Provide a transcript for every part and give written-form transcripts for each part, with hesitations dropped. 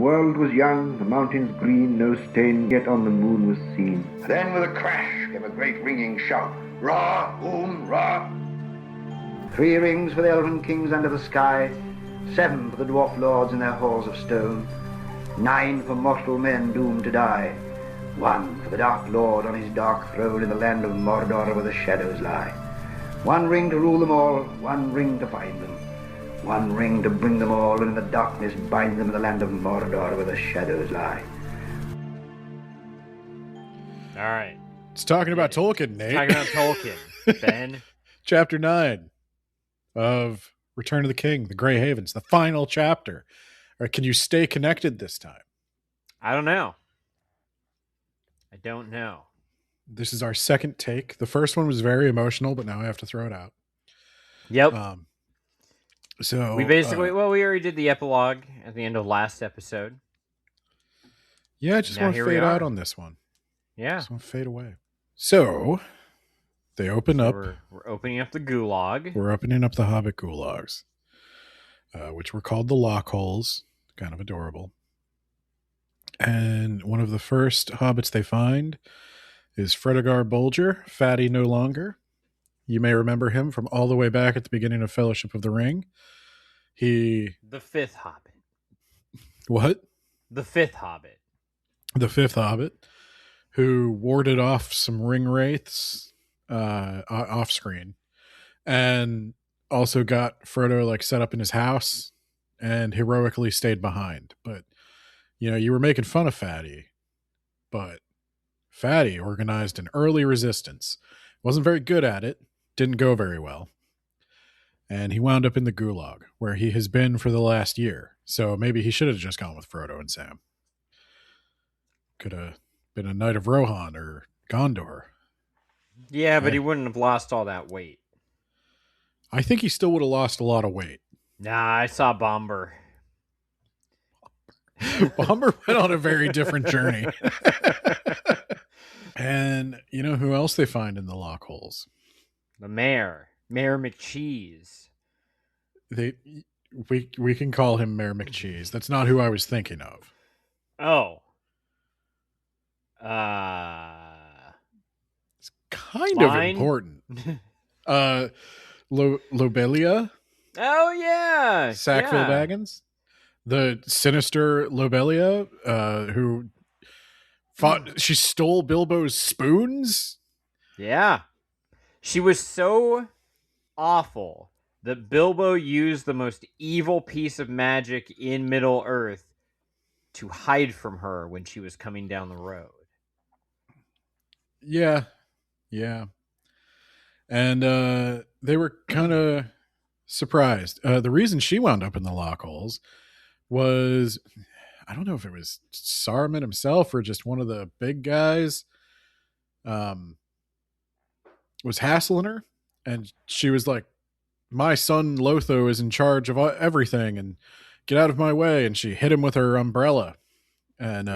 world was young, the mountains green, no stain yet on the moon was seen. Then with a crash came a great ringing shout. Ra, boom, ra. 3 rings for the elven kings under the sky, 7 for the dwarf lords in their halls of stone, 9 for mortal men doomed to die, 1 for the dark lord on his dark throne in the land of Mordor where the shadows lie. 1 ring to rule them all, 1 ring to find them, 1 ring to bring them all, and in the darkness bind them in the land of Mordor where the shadows lie. All right. It's talking about Tolkien, Nate. Talking about Tolkien, Ben. Chapter 9 of Return of the King, the Grey Havens, the final chapter. Or can you stay connected this time? I don't know. This is our second take. The first one was very emotional, but now I have to throw it out. Yep. So we basically, we already did the epilogue at the end of last episode. Yeah, I just want to fade out on this one. Yeah. Just want to fade away. So they open up. We're opening up the gulag. We're opening up the Hobbit gulags, which were called the lock holes. Kind of adorable. And one of the first hobbits they find is Fredegar Bolger, fatty no longer. You may remember him from all the way back at the beginning of Fellowship of the Ring. The 5th Hobbit. What? The 5th Hobbit. The 5th Hobbit, who warded off some ring wraiths off screen, and also got Frodo set up in his house and heroically stayed behind. But you were making fun of Fatty, but Fatty organized an early resistance. Wasn't very good at it. Didn't go very well. And he wound up in the gulag, where he has been for the last year. So maybe he should have just gone with Frodo and Sam. Could have been a Knight of Rohan or Gondor. Yeah, but he wouldn't have lost all that weight. I think he still would have lost a lot of weight. Nah, I saw Bomber. Bomber went on a very different journey. And you know who else they find in the lock holes? The Mayor McCheese. We can call him Mayor McCheese. That's not who I was thinking of. Oh. It's kind of important. Lobelia? Oh, yeah. Sackville Baggins? The sinister Lobelia, who fought. She stole Bilbo's spoons? Yeah. She was so awful that Bilbo used the most evil piece of magic in Middle-earth to hide from her when she was coming down the road. Yeah. And they were kind of surprised. The reason she wound up in the lock holes was, I don't know if it was Saruman himself or just one of the big guys, was hassling her. And she was like, my son Lotho is in charge of everything and get out of my way. And she hit him with her umbrella. And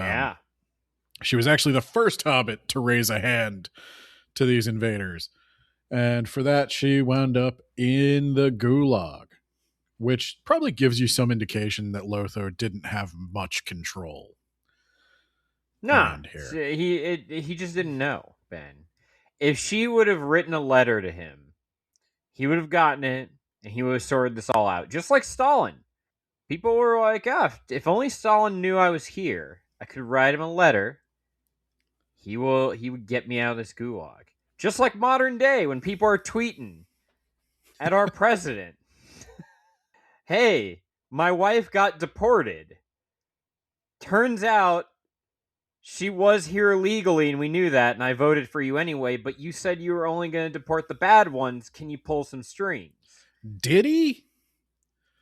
she was actually the first hobbit to raise a hand to these invaders. And for that, she wound up in the gulag, which probably gives you some indication that Lotho didn't have much control. No, he just didn't know, Ben. If she would have written a letter to him, he would have gotten it, and he would have sorted this all out. Just like Stalin. People were like, if only Stalin knew I was here, I could write him a letter. He would get me out of this gulag. Just like modern day when people are tweeting at our president. Hey, my wife got deported. Turns out she was here legally and we knew that and I voted for you anyway, but you said you were only going to deport the bad ones. Can you pull some strings? Did he?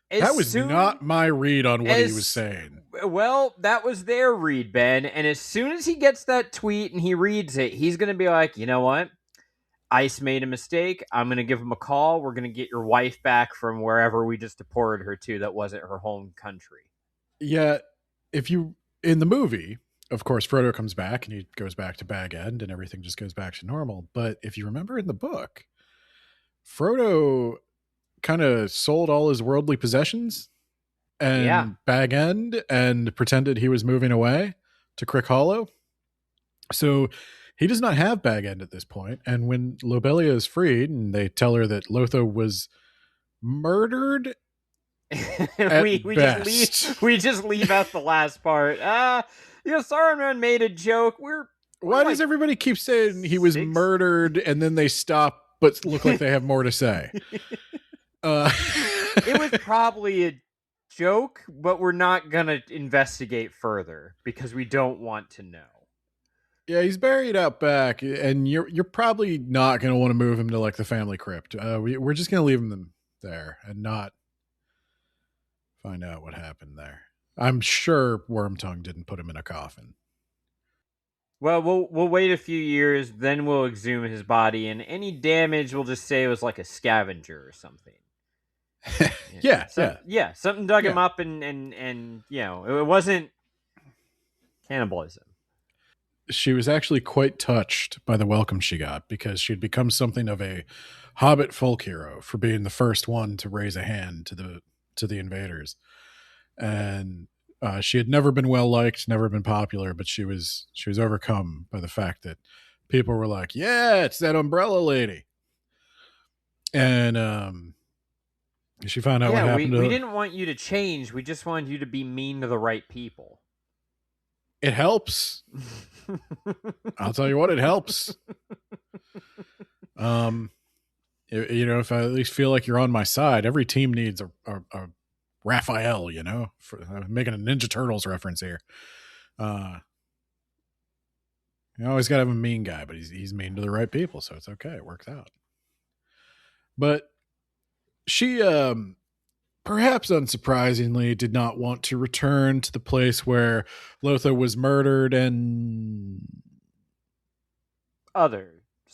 That was not my read on what he was saying. Well, that was their read, Ben. And as soon as he gets that tweet and he reads it, he's going to be like, you know what? ICE made a mistake. I'm going to give him a call. We're going to get your wife back from wherever we just deported her to that wasn't her home country. Yeah. In the movie, of course, Frodo comes back and he goes back to Bag End and everything just goes back to normal. But if you remember in the book, Frodo kind of sold all his worldly possessions and Bag End and pretended he was moving away to Crick Hollow. So he does not have Bag End at this point. And when Lobelia is freed and they tell her that Lotho was murdered, we just leave out the last part. Saruman made a joke. Why does everybody keep saying he was murdered and then they stop but look like they have more to say? It was probably a joke, but we're not gonna investigate further because we don't want to know. Yeah, he's buried out back, and you're probably not gonna want to move him to like the family crypt. We're just gonna leave him there and not find out what happened there. I'm sure Wormtongue didn't put him in a coffin. Well, we'll wait a few years, then we'll exhume his body, and any damage we'll just say it was like a scavenger or something. Something dug him up, and it wasn't cannibalism. She was actually quite touched by the welcome she got because she had become something of a Hobbit folk hero for being the first one to raise a hand to the invaders, and she had never been well liked, never been popular, but she was overcome by the fact that people were like, "Yeah, it's that umbrella lady," and she found out what happened. We didn't want you to change. We just wanted you to be mean to the right people. It helps. I'll tell you what, it helps. If I at least feel like you're on my side, every team needs a Raphael, for making a Ninja Turtles reference here. You always got to have a mean guy, but he's mean to the right people, so it's okay. It works out. But she, perhaps unsurprisingly, did not want to return to the place where Lotho was murdered and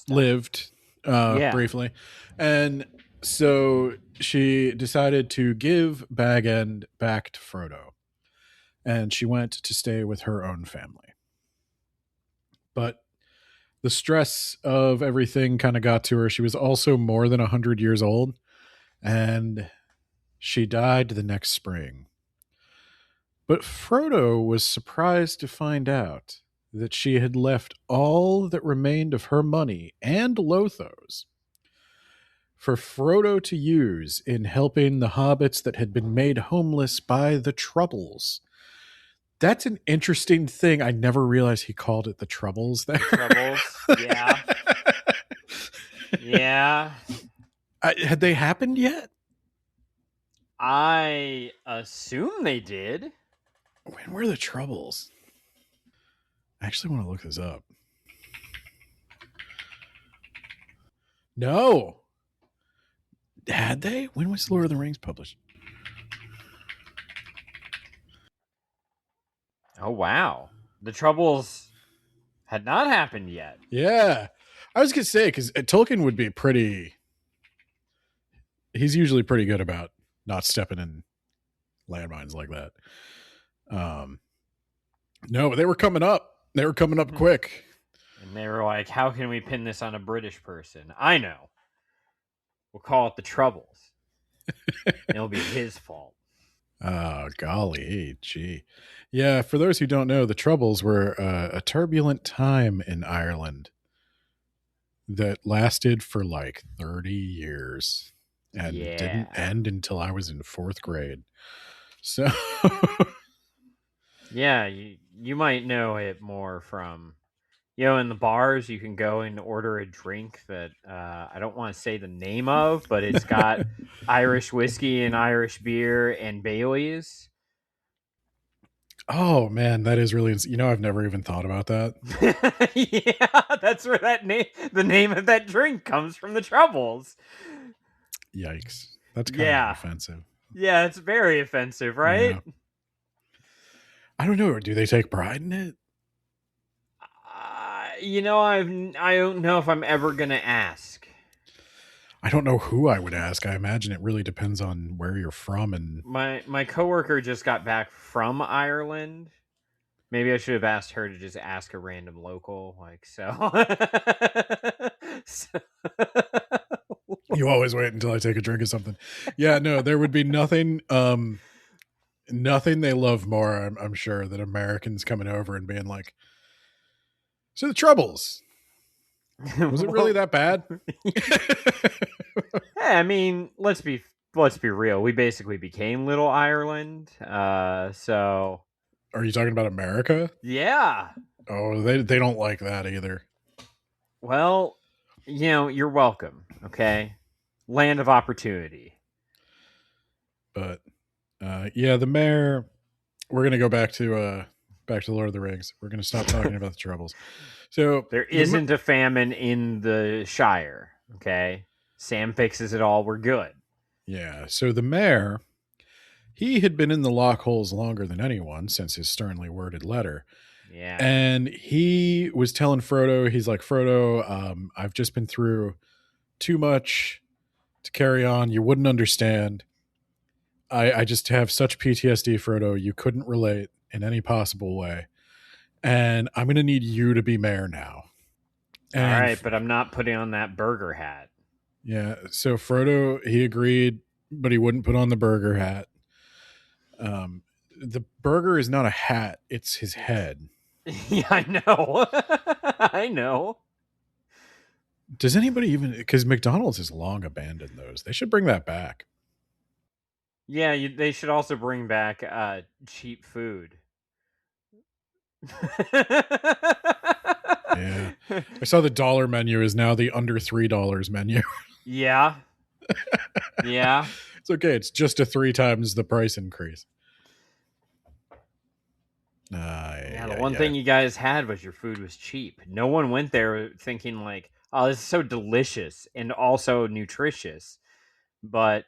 lived briefly. And so she decided to give Bag End back to Frodo. And she went to stay with her own family. But the stress of everything kind of got to her. She was also more than 100 years old. And she died the next spring. But Frodo was surprised to find out that she had left all that remained of her money and Lotho's for Frodo to use in helping the hobbits that had been made homeless by the Troubles. That's an interesting thing. I never realized he called it the Troubles there. Troubles, yeah. Yeah. Had they happened yet? I assume they did. When were the Troubles? I actually want to look this up. No. Had they? When was Lord of the Rings published? Oh, wow. The Troubles had not happened yet. Yeah. I was going to say, because Tolkien would be pretty... He's usually pretty good about not stepping in landmines like that. No, but they were coming up. They were coming up quick. And they were like, how can we pin this on a British person? I know. We'll call it the Troubles. It'll be his fault. Oh, golly. Gee. Yeah, for those who don't know, the Troubles were a turbulent time in Ireland that lasted for like 30 years and didn't end until I was in 4th grade. So... Yeah, you might know it more from, in the bars you can go and order a drink that I don't want to say the name of, but it's got Irish whiskey and Irish beer and Baileys. Oh man, that is really I've never even thought about that. Yeah, that's where the name of that drink comes from, the Troubles. Yikes. That's kind of offensive. Yeah, it's very offensive, right? Yeah. I don't know. Do they take pride in it? I don't know if I'm ever going to ask. I don't know who I would ask. I imagine it really depends on where you're from. And my coworker just got back from Ireland. Maybe I should have asked her to just ask a random local. You always wait until I take a drink of something. Yeah, no, there would be nothing. nothing they love more, I'm sure, than Americans coming over and being like, so the Troubles, was it really that bad? I mean, let's be real. We basically became Little Ireland. So are you talking about America? Yeah. Oh, they don't like that either. Well, you're welcome. Okay, land of opportunity. But yeah, the mayor. We're gonna go back to Lord of the Rings. We're gonna stop talking about the Troubles. So there isn't a famine in the Shire. Okay, Sam fixes it all. We're good. Yeah. So the mayor, he had been in the lockholes longer than anyone since his sternly worded letter. Yeah. And he was telling Frodo, he's like, Frodo, I've just been through too much to carry on. You wouldn't understand. I just have such PTSD, Frodo. You couldn't relate in any possible way. And I'm going to need you to be mayor now. And all right, but I'm not putting on that burger hat. Yeah. So Frodo, he agreed, but he wouldn't put on the burger hat. The burger is not a hat. It's his head. Yeah, I know. I know. Does anybody even, because McDonald's has long abandoned those. They should bring that back. Yeah, they should also bring back cheap food. Yeah. I saw the dollar menu is now the under $3 menu. Yeah. Yeah. It's okay. It's just a 3 times the price increase. The one thing you guys had was your food was cheap. No one went there thinking like, oh, this is so delicious and also nutritious. But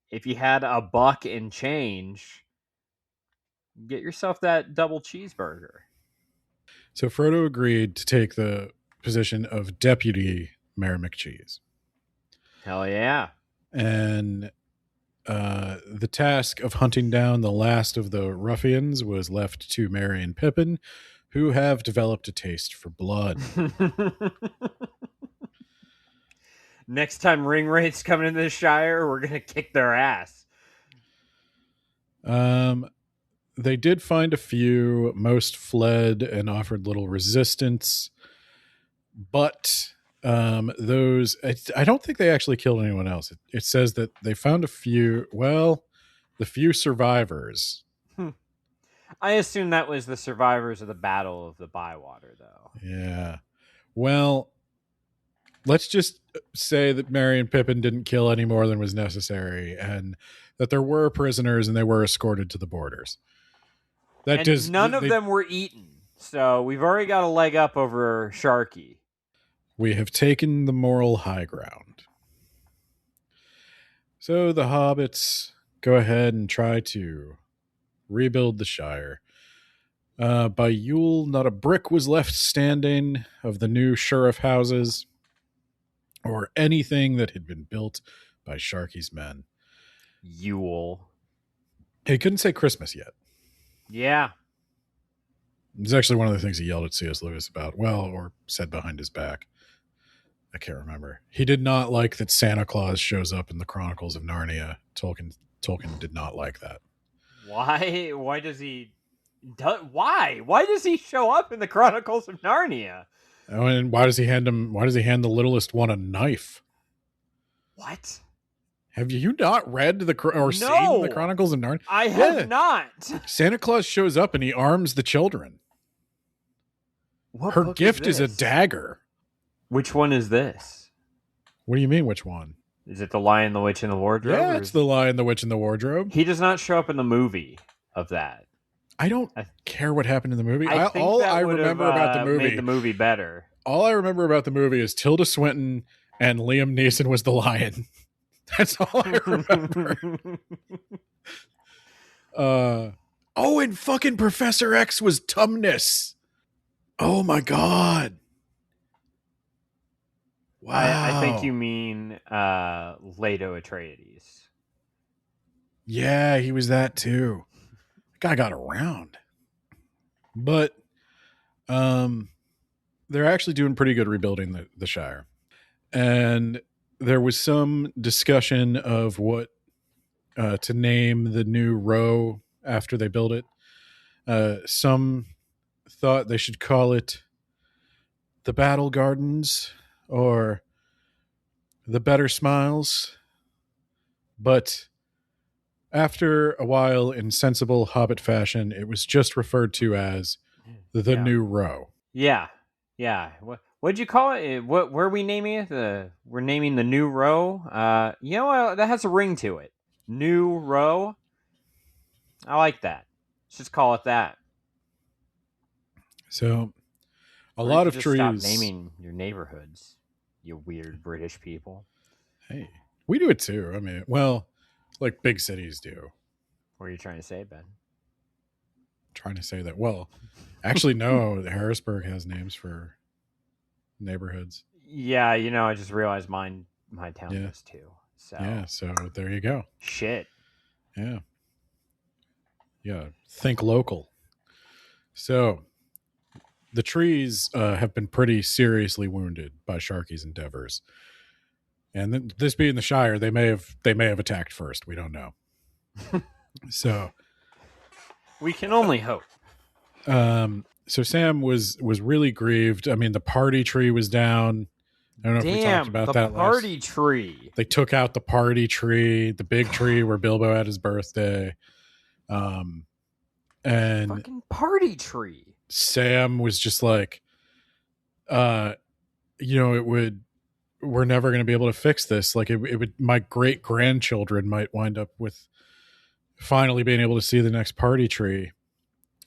if you had $1 and change, get yourself that double cheeseburger. So Frodo agreed to take the position of Deputy Mayor McCheese. Hell yeah. And the task of hunting down the last of the ruffians was left to Merry and Pippin, who have developed a taste for blood. Next time Ringwraith's coming into the Shire, we're going to kick their ass. They did find a few. Most fled and offered little resistance. But those, I don't think they actually killed anyone else. It says that they found a few, the few survivors. I assume that was the survivors of the Battle of the Bywater, though. Yeah. Well, let's just say that Merry and Pippin didn't kill any more than was necessary, and that there were prisoners and they were escorted to the borders. None of them were eaten, so we've already got a leg up over Sharky. We have taken the moral high ground. So the hobbits go ahead and try to rebuild the Shire. By Yule, not a brick was left standing of the new sheriff houses or anything that had been built by Sharky's men. Yule. He couldn't say Christmas yet. Yeah. It's actually one of the things he yelled at C.S. Lewis about. Or said behind his back. I can't remember. He did not like that Santa Claus shows up in the Chronicles of Narnia. Tolkien did not like that. Why? Why does he? Why? Why does he show up in the Chronicles of Narnia? Oh, and why does he hand the littlest one a knife? What? Have you not read seen the Chronicles of Narnia? I have not. Santa Claus shows up and he arms the children. Her gift is a dagger. Which one is this? What do you mean, which one? Is it The Lion, the Witch, and the Wardrobe? Yeah, it's The Lion, the Witch, and the Wardrobe. He does not show up in the movie of that. I don't care what happened in the movie. All I remember about the movie made the movie better. All I remember about the movie is Tilda Swinton and Liam Neeson was the lion. That's all I remember. And fucking Professor X was Tumnus. Oh my god. Wow. I think you mean Leto Atreides. Yeah, he was that too. That guy got around. But they're actually doing pretty good rebuilding the Shire. And there was some discussion of what to name the new row after they built it. Some thought they should call it the Battle Gardens or the Better Smiles. But after a while, in sensible Hobbit fashion, it was just referred to as the New Row. Yeah. What'd you call it? What were we naming it? We're naming the New Row. You know what? That has a ring to it. New Row. I like that. Let's just call it that. So, a lot of trees. Stop naming your neighborhoods, you weird British people. Hey, we do it too. I mean, well, like big cities do. What are you trying to say, Ben? Trying to say that. Well, actually, no. Harrisburg has names for neighborhoods. Yeah, I just realized my town does too. So yeah, so there you go. Shit. Yeah. Think local. So the trees have been pretty seriously wounded by Sharky's endeavors, and this being the Shire, they may have attacked first. We don't know. So we can only hope. So Sam was really grieved. I mean, the party tree was down. I don't know if we talked about that. The party tree. They took out the party tree, the big tree where Bilbo had his birthday. And fucking party tree. Sam was just like, we're never going to be able to fix this. Like it would, my great grandchildren might wind up with finally being able to see the next party tree.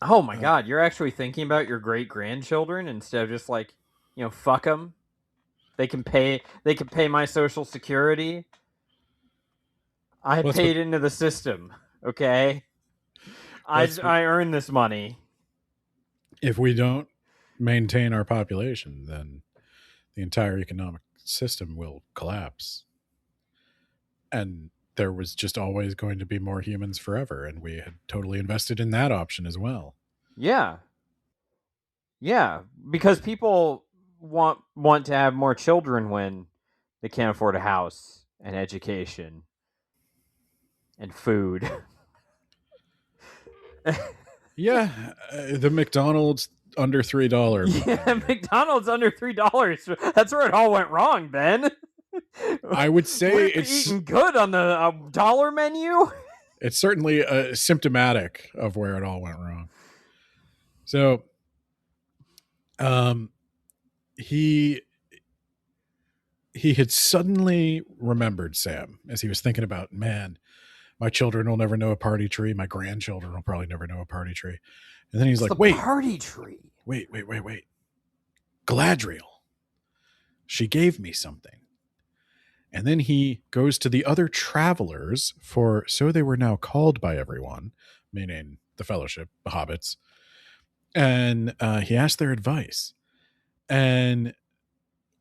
Oh my God. You're actually thinking about your great grandchildren instead of just like, fuck them. They can pay my Social Security. I paid into the system. Okay. I earn this money. If we don't maintain our population, then the entire economic system will collapse. And there was just always going to be more humans forever, and we had totally invested in that option as well. Yeah. Yeah, because people want to have more children when they can't afford a house and education and food. Yeah, the McDonald's under $3. Yeah, McDonald's under $3. That's where it all went wrong, Ben. I would say it's eating good on the dollar menu. It's certainly symptomatic of where it all went wrong. So, he had suddenly remembered Sam as he was thinking about, man, my children will never know a party tree. My grandchildren will probably never know a party tree. And then he's like, wait, party tree. Wait. Galadriel. She gave me something. And then he goes to the other travelers, for so they were now called by everyone, meaning the Fellowship, the hobbits. And he asked their advice. And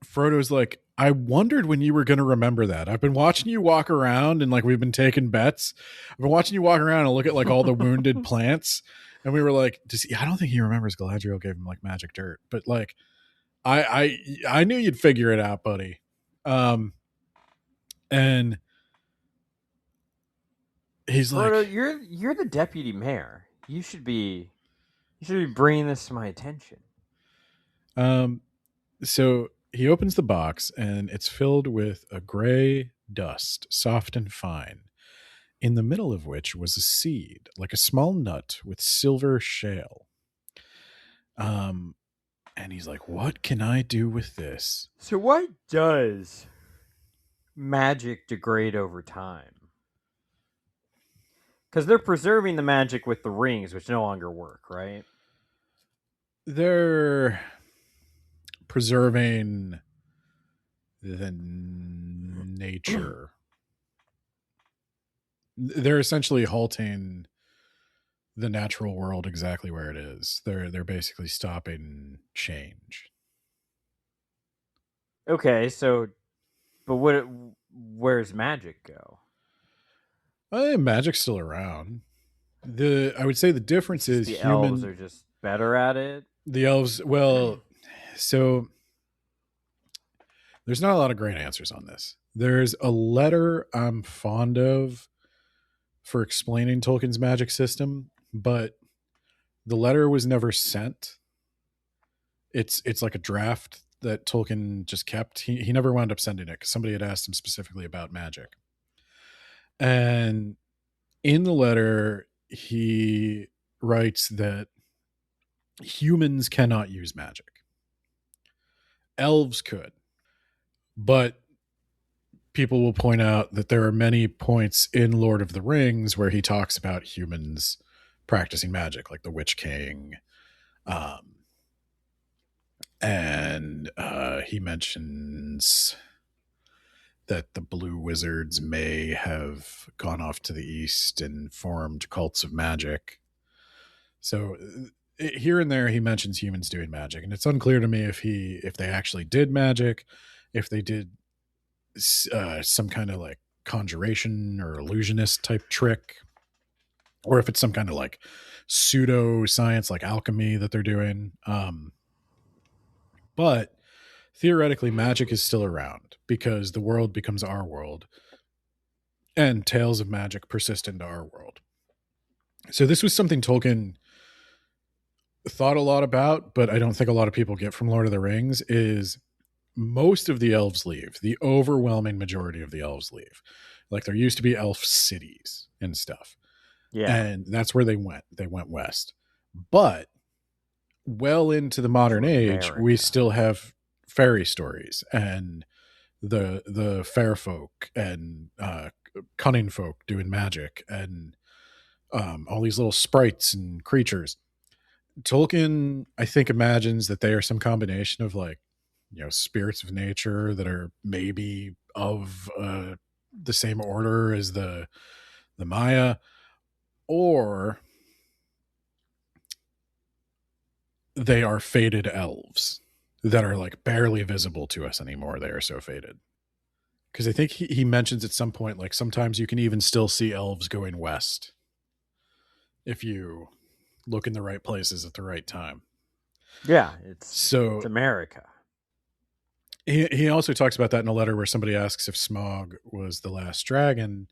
Frodo's like, I wondered when you were going to remember that. I've been watching you walk around and like we've been taking bets. I've been watching you walk around and look at like all the wounded plants. And we were like, I don't think he remembers Galadriel gave him like magic dirt. But like, I knew you'd figure it out, buddy. And he's Frodo, like, you're the deputy mayor. You should be bringing this to my attention. So he opens the box and it's filled with a gray dust, soft and fine, in the middle of which was a seed, like a small nut with silver shale. And he's like, what can I do with this? So why does magic degrade over time? Because they're preserving the magic with the rings, which no longer work, right? They're preserving the nature. They're essentially halting the natural world exactly where it is. They're basically stopping change. Okay, so, but where's magic go? Magic's still around. I would say the difference is the elves are just better at it. The elves, well, so there's not a lot of great answers on this. There's a letter I'm fond of for explaining Tolkien's magic system, but the letter was never sent. It's like a draft that Tolkien just kept. He never wound up sending it because somebody had asked him specifically about magic. And in the letter, he writes that humans cannot use magic. Elves could. But people will point out that there are many points in Lord of the Rings where he talks about humans practicing magic, like the Witch King. And he mentions that the blue wizards may have gone off to the east and formed cults of magic. So here and there he mentions humans doing magic, and it's unclear to me if they actually did magic, if they did some kind of like conjuration or illusionist type trick, or if it's some kind of like pseudo science like alchemy that they're doing. But theoretically, magic is still around because the world becomes our world and tales of magic persist into our world. So this was something Tolkien thought a lot about, but I don't think a lot of people get from Lord of the Rings, is most of the elves leave. The overwhelming majority of the elves leave. Like there used to be elf cities and stuff. Yeah. And that's where they went. They went west. But well into the modern age, we still have fairy stories and the fair folk and cunning folk doing magic and all these little sprites and creatures. Tolkien, I think, imagines that they are some combination of like, spirits of nature that are maybe of the same order as the Maya, or they are faded elves that are like barely visible to us anymore. They are so faded. Because I think he mentions at some point, like sometimes you can even still see elves going west if you look in the right places at the right time. Yeah, it's America. He also talks about that in a letter where somebody asks if Smaug was the last dragon,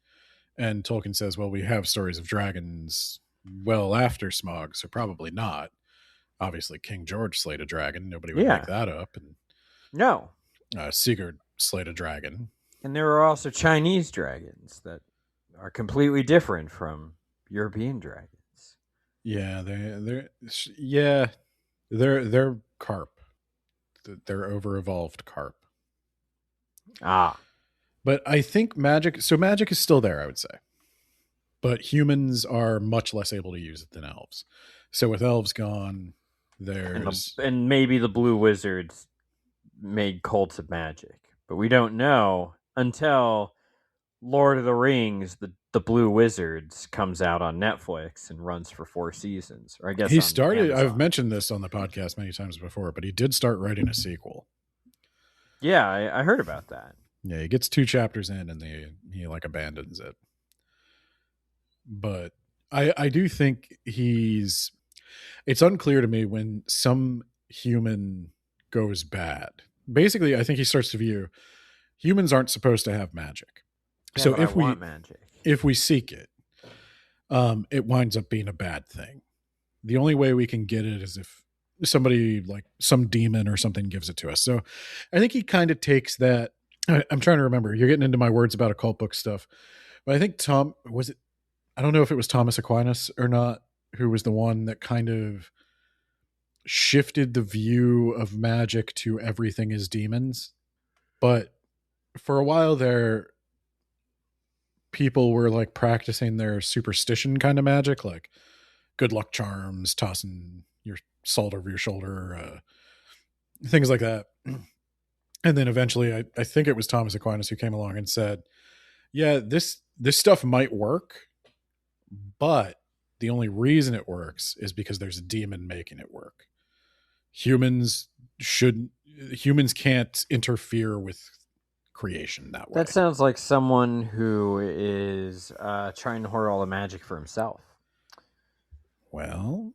and Tolkien says, well, we have stories of dragons well after Smaug, so probably not. Obviously, King George slayed a dragon. Nobody would make that up. And no. Sigurd slayed a dragon. And there are also Chinese dragons that are completely different from European dragons. Yeah, they're carp. They're over-evolved carp. But I think magic is still there, I would say. But humans are much less able to use it than elves. So with elves gone, and maybe the blue wizards made cults of magic. But we don't know until Lord of the Rings, the Blue Wizards, comes out on Netflix and runs for 4 seasons. Or I guess he started. Amazon. I've mentioned this on the podcast many times before, but he did start writing a sequel. Yeah, I heard about that. Yeah, he gets 2 chapters in and he like abandons it. But I do think it's unclear to me when some human goes bad. Basically, I think he starts to view humans aren't supposed to have magic. Yeah, so if we seek it, it winds up being a bad thing. The only way we can get it is if somebody like some demon or something gives it to us. So I think he kind of takes that. I'm trying to remember. You're getting into my words about occult book stuff, but I think I don't know if it was Thomas Aquinas or not, who was the one that kind of shifted the view of magic to everything is demons. But for a while there, people were like practicing their superstition kind of magic, like good luck charms, tossing your salt over your shoulder, things like that. And then eventually, I think it was Thomas Aquinas who came along and said, yeah, this stuff might work, but the only reason it works is because there's a demon making it work. Humans can't interfere with creation that way. That sounds like someone who is trying to hoard all the magic for himself. Well,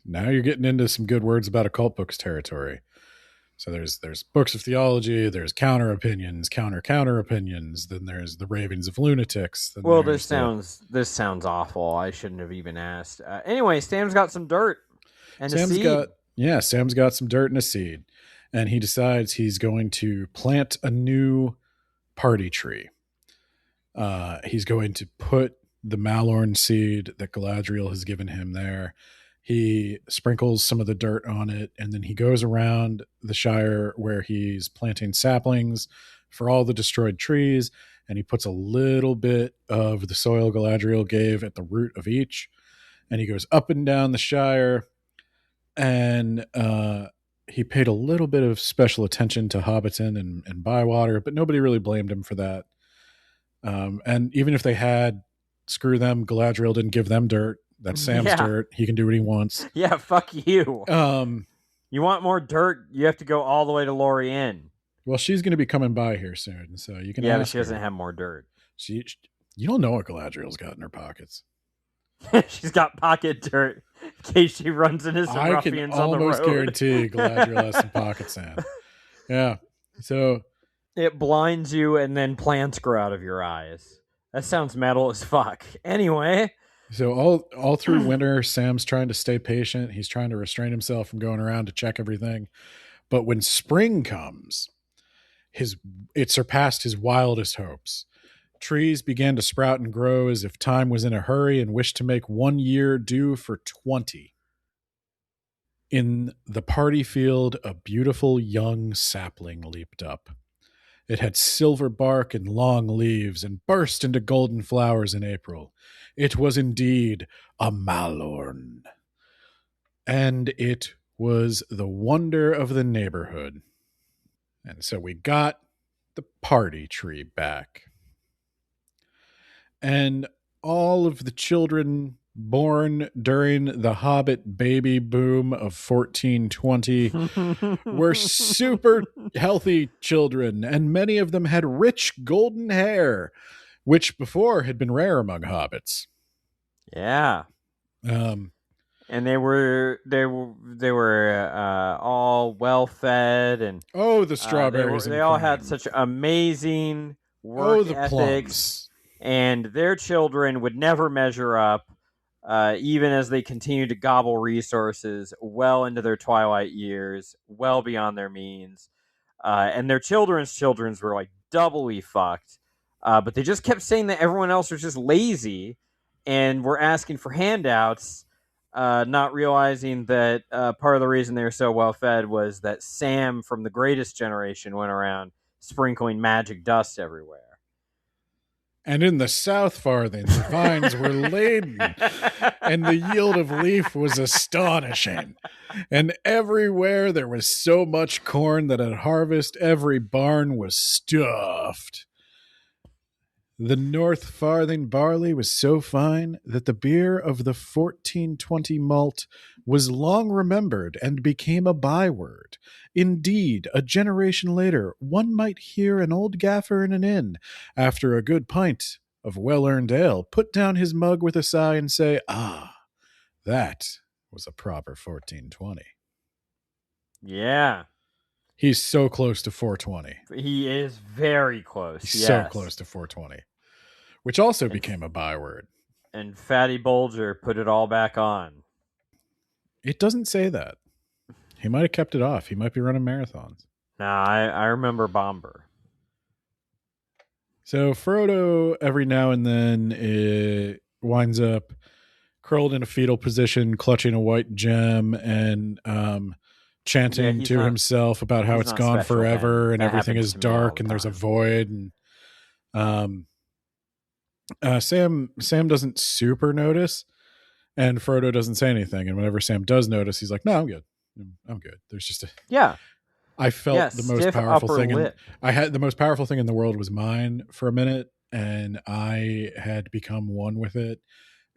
now you're getting into some good words about occult books territory. So there's books of theology, there's counter opinions, counter opinions, then there's the ravings of lunatics. Then Well, this sounds awful. I shouldn't have even asked. Anyway, Sam's got some dirt and a seed. Sam's got some dirt and a seed, and he decides he's going to plant a new party tree. He's going to put the Malorn seed that Galadriel has given him there. He sprinkles some of the dirt on it, and then he goes around the Shire where he's planting saplings for all the destroyed trees, and he puts a little bit of the soil Galadriel gave at the root of each, and he goes up and down the Shire, and he paid a little bit of special attention to Hobbiton and Bywater, but nobody really blamed him for that. And even if they had, screw them, Galadriel didn't give them dirt. That's Sam's dirt. He can do what he wants. Yeah, fuck you. You want more dirt, you have to go all the way to Lorien. Well, she's going to be coming by here soon, so you can. Yeah, but she doesn't have more dirt. You don't know what Galadriel's got in her pockets. She's got pocket dirt in case she runs into some ruffians on the road. I can almost guarantee Galadriel has some pocket sand. Yeah, so it blinds you, and then plants grow out of your eyes. That sounds metal as fuck. Anyway. So all through winter, Sam's trying to stay patient. He's trying to restrain himself from going around to check everything. But when spring comes, it surpassed his wildest hopes. Trees began to sprout and grow as if time was in a hurry and wished to make 1 year do for 20. In the party field, a beautiful young sapling leaped up. It had silver bark and long leaves and burst into golden flowers in April. It was indeed a Malorn. And it was the wonder of the neighborhood. And so we got the party tree back. And all of the children born during the Hobbit baby boom of 1420 were super healthy children, and many of them had rich golden hair, which before had been rare among hobbits. Yeah. And they were all well fed, and the strawberries. They all had such amazing work ethics, plums. And their children would never measure up. Even as they continued to gobble resources well into their twilight years, well beyond their means. And their children's were like doubly fucked. But they just kept saying that everyone else was just lazy and were asking for handouts, not realizing that part of the reason they were so well fed was that Sam from the Greatest Generation went around sprinkling magic dust everywhere. And in the South Farthing, the vines were laden, and the yield of leaf was astonishing. And everywhere there was so much corn that at harvest every barn was stuffed. The North Farthing barley was so fine that the beer of the 1420 malt was long remembered and became a byword. Indeed, a generation later, one might hear an old gaffer in an inn, after a good pint of well-earned ale, put down his mug with a sigh and say, that was a proper 1420. Yeah. He's so close to 420. He is very close. He's so close to 420, which also became a byword. And Fatty Bulger put it all back on. It doesn't say that. He might have kept it off. He might be running marathons. Nah, I remember Bomber. So Frodo, every now and then, winds up curled in a fetal position, clutching a white gem, and chanting to himself about how it's gone forever and everything is dark and there's a void. And Sam doesn't super notice, and Frodo doesn't say anything. And whenever Sam does notice, he's like, "No, I'm good. I'm good." There's just I felt the most powerful thing. I had the most powerful thing in the world was mine for a minute, and I had become one with it.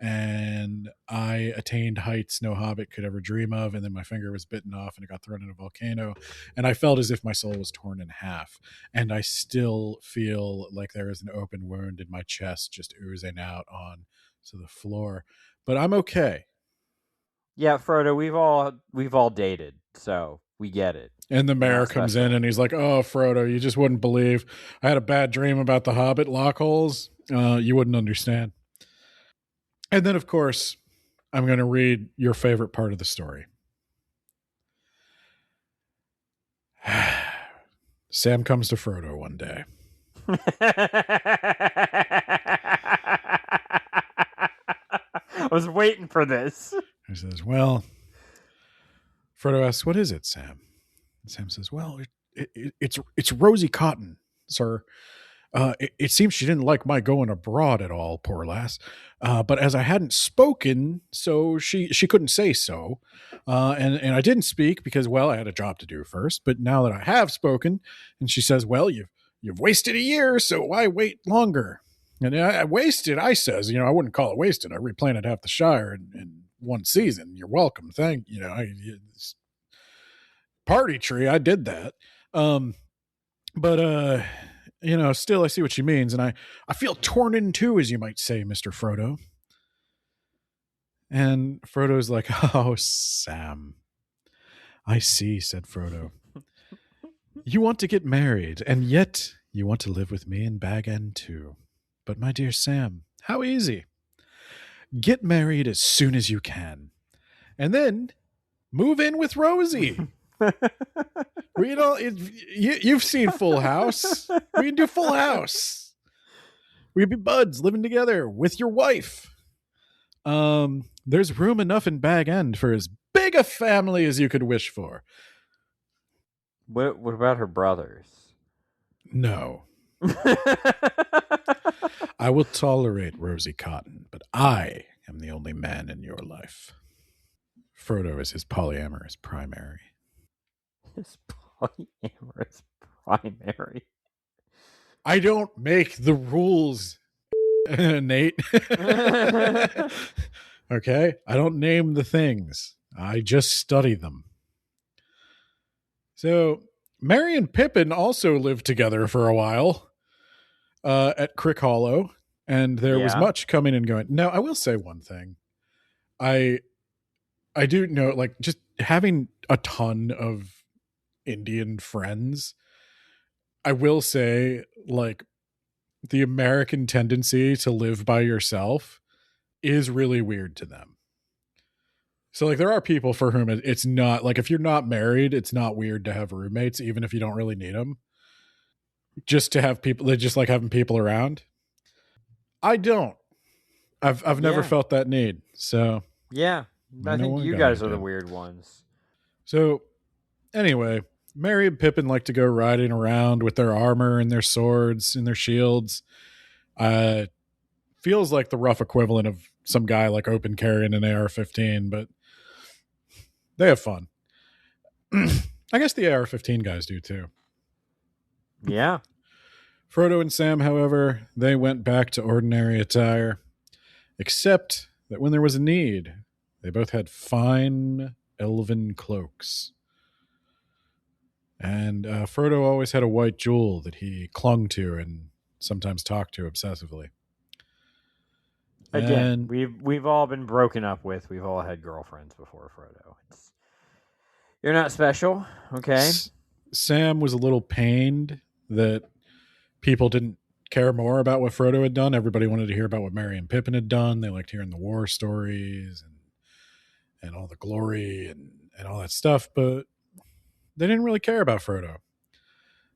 And I attained heights no hobbit could ever dream of, and then my finger was bitten off and it got thrown in a volcano, and I felt as if my soul was torn in half, and I still feel like there is an open wound in my chest just oozing out on to the floor, but I'm okay. Yeah, Frodo, we've all dated, so we get it. And the mayor comes in and he's like, "Oh, Frodo, you just wouldn't believe. I had a bad dream about the Hobbit lock holes. You wouldn't understand." And then, of course, I'm going to read your favorite part of the story. Sam comes to Frodo one day. I was waiting for this. He says, "Well," Frodo asks, "What is it, Sam?" And Sam says, "Well, it's Rosie Cotton, sir. It seems she didn't like my going abroad at all, poor lass. But as I hadn't spoken, so she couldn't say so. And I didn't speak because, well, I had a job to do first. But now that I have spoken, and she says, well, you've wasted a year, so why wait longer? And I wasted, I says, I wouldn't call it wasted. I replanted half the Shire in one season. You're welcome. Thank you. Party tree. I did that. But still I see what she means, and I feel torn in two, as you might say, Mr. Frodo. And Frodo's like, "Oh, Sam, I see," said Frodo. "You want to get married, and yet you want to live with me in Bag End too. But my dear Sam, how easy. Get married as soon as you can, and then move in with Rosie." You've seen Full House. We can do Full House. We'd be buds living together with your wife. There's room enough in Bag End for as big a family as you could wish for. What about her brothers? No. I will tolerate Rosie Cotton, but I am the only man in your life. Frodo is his polyamorous primary. His polyamorous primary. I don't make the rules, Nate. Okay? I don't name the things. I just study them. So, Merry and Pippin also lived together for a while at Crick Hollow, and there was much coming and going. Now, I will say one thing. I do know, like, just having a ton of Indian friends, I will say, like, the American tendency to live by yourself is really weird to them. So, like, there are people for whom it's not, like, if you're not married, it's not weird to have roommates, even if you don't really need them. Just to have people, they just like having people around. I don't. I've never felt that need. So, yeah, I think you guys are the weird ones. So, anyway, Merry and Pippin like to go riding around with their armor and their swords and their shields. Feels like the rough equivalent of some guy like open carrying an AR-15, but they have fun. I guess the AR-15 guys do too. Yeah. Frodo and Sam, however, they went back to ordinary attire, except that when there was a need, they both had fine elven cloaks. And Frodo always had a white jewel that he clung to and sometimes talked to obsessively. Again, we've all been broken up with. We've all had girlfriends before, Frodo. You're not special, okay? Sam was a little pained that people didn't care more about what Frodo had done. Everybody wanted to hear about what Merry and Pippin had done. They liked hearing the war stories and all the glory and all that stuff, but they didn't really care about Frodo.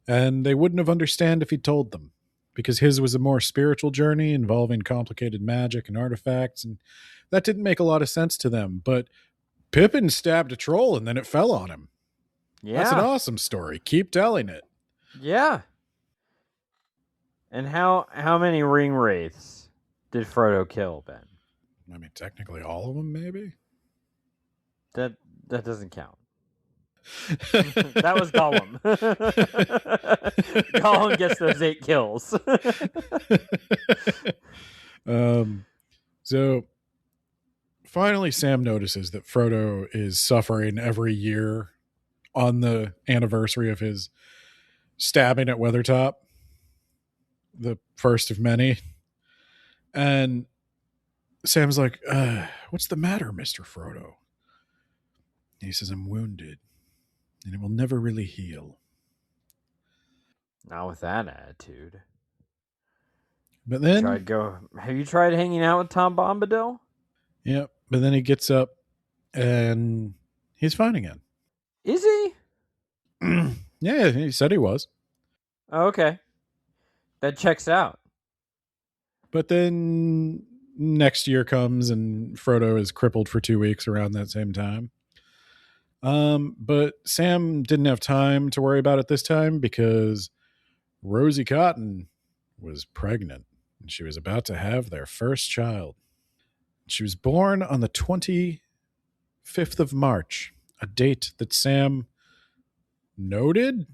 And they wouldn't have understood if he told them, because his was a more spiritual journey involving complicated magic and artifacts, and that didn't make a lot of sense to them. But Pippin stabbed a troll and then it fell on him. Yeah. That's an awesome story. Keep telling it. Yeah. And how many ring wraiths did Frodo kill, Ben? I mean, technically all of them, maybe? That doesn't count. That was Gollum. Gollum gets those 8 kills. So finally Sam notices that Frodo is suffering every year on the anniversary of his stabbing at Weathertop, the first of many. And Sam's like, what's the matter, Mr. Frodo? And he says, I'm wounded. and it will never really heal. Not with that attitude. But then, have you tried hanging out with Tom Bombadil? Yeah, but then he gets up and he's fine again. Is he? Yeah, he said he was. Oh, okay. That checks out. But then next year comes and Frodo is crippled for 2 weeks around that same time. But Sam didn't have time to worry about it this time because Rosie Cotton was pregnant and she was about to have their first child. She was born on the 25th of March, a date that Sam noted.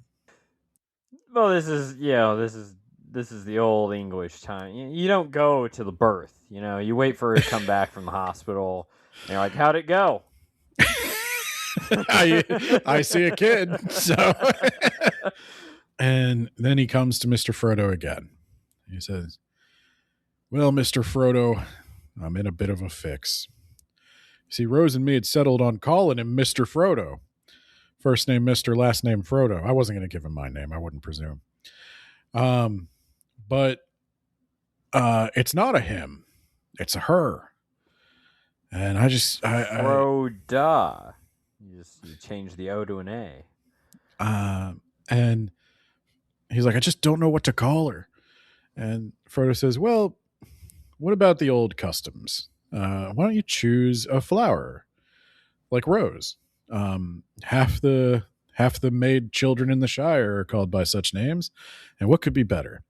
Well, this is the old English time. You don't go to the birth. You wait for her to come back from the hospital. And you're like, how'd it go? I see a kid. So, and then he comes to Mr. Frodo again. He says, "Well, Mr. Frodo, I'm in a bit of a fix. See, Rose and me had settled on calling him Mr. Frodo. First name Mr., last name Frodo. I wasn't going to give him my name. I wouldn't presume. But it's not a him. It's a her. And I Froda. You change the O to an A. And he's like, I just don't know what to call her. And Frodo says, well, what about the old customs? Why don't you choose a flower like Rose? Half the maid children in the Shire are called by such names, and what could be better?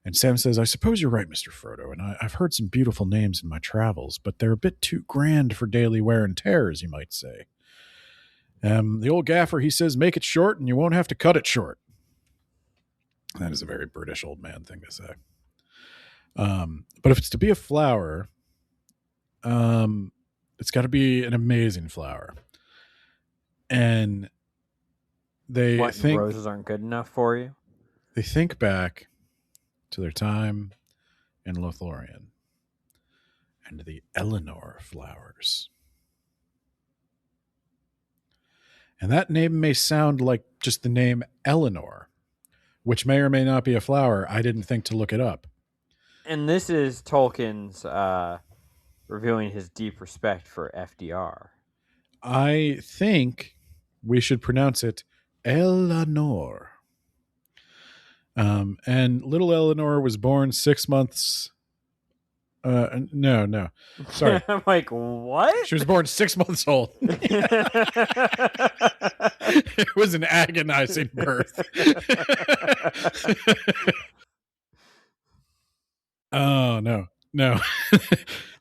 And Sam says, I suppose you're right, Mr. Frodo, and I've heard some beautiful names in my travels, but they're a bit too grand for daily wear and tear, as you might say. The old gaffer, he says, make it short and you won't have to cut it short. That is a very British old man thing to say. But if it's to be a flower, it's got to be an amazing flower. And they think roses aren't good enough for you? They think back to their time in Lothlorien and the Eleanor flowers. And that name may sound like just the name Eleanor, which may or may not be a flower. I didn't think to look it up. And this is Tolkien's revealing his deep respect for FDR. I think we should pronounce it Eleanor. And little Eleanor was born 6 months. No. Sorry. I'm like, what? She was born 6 months old. It was an agonizing birth. Oh, no.